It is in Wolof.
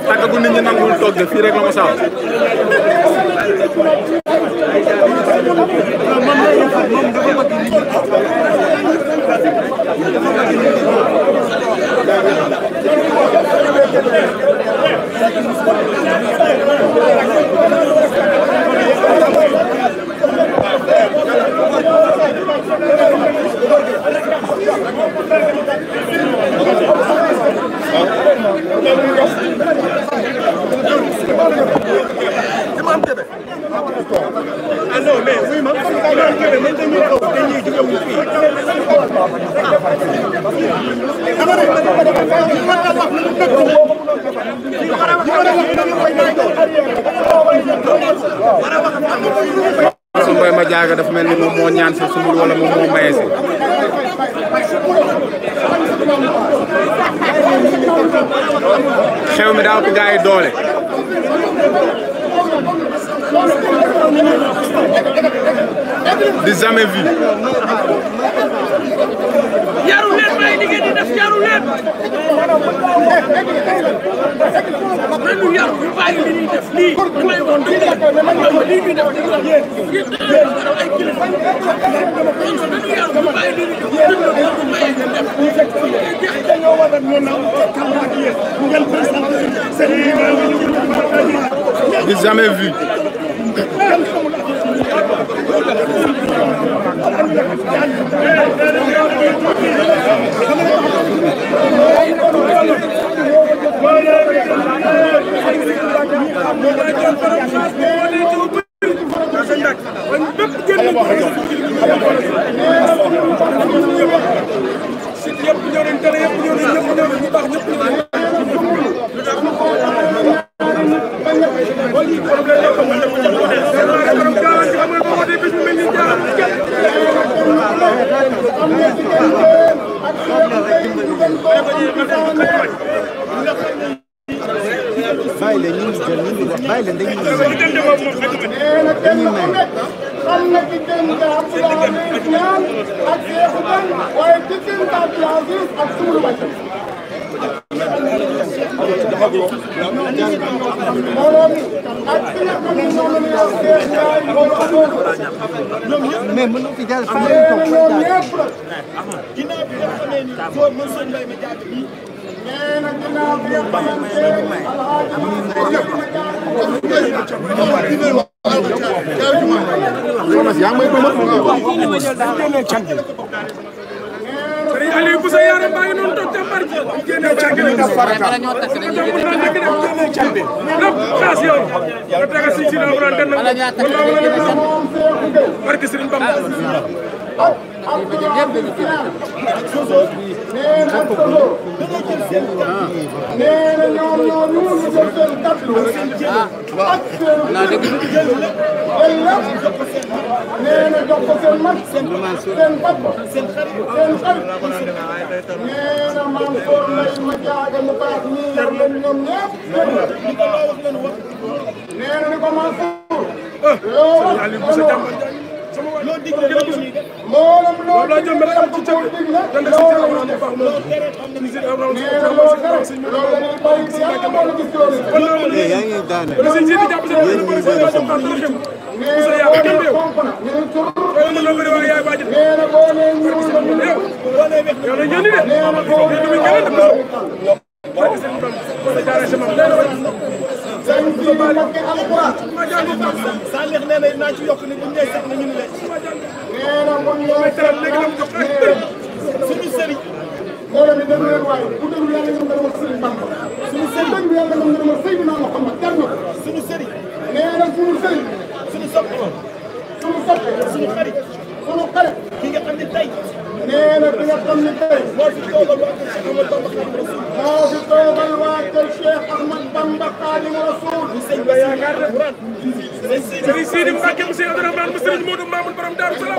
tàgg bu nit ñi nangul toog de fii rek la ma sax Mbaye ma jaaga dafa mel ni moom moo ñaan si sumul wala moom moo maye si xew mi daa ko gaa yi doole di jamais vu yaru leen may liggéey di def yaru leen nañu yaru ñu bàyyi li ñuy def lii damay wax lii ñuy def ay kilifa nañu yaru ñu bàyyi li ñuy def dañoo war a mën a di jamais vu mais mën na fi jàll fan la ñu toog ginnaaw bi nga xamee ni soo mën seen mbay ma jàpp bi nee na ginnaaw bi nga Aliou Boussa yaram baa ngi noonu toog jàmbar ji génne càngale def farata ñu génne càngale lépp xaas yow nga tega si si alquran den na barke Serigne Bamba loo digle mboolem loo la jëm rek am ci cëb dan da ci am na baax mo ni ci am na ci yaa ngi daane ci ci japp ci Moussa yaa kenn dew ko na bëri wa yaay baaji yow la ñëni de ñu mi gëna def barke seen bam ko jaaré sama Salih nee na naa ci yokk ni bu ñu sax na ñu ne nee na mon ñoo teral léegi dama jox suñu sëriñ moo la ni dem leen waaye bu déglu yàlla ñu ngërëmal sëriñ Bamba suñu sëriñ déglu yàlla ñu ngërëmal Seydina Muhammad jar na suñu sëriñ nee na suñu sëriñ suñu sopp suñu xarit ki nga xam ne tey nee na ki nga xam ne tey moo fi toogal waa kër Cheikh Ahmad Bamba Xaadimu Rasuul nga yaakaar de Serigne Sidi Mbacke mu Serigne Abdourahmane mu Serigne Modou Mamoun borom Darou Salam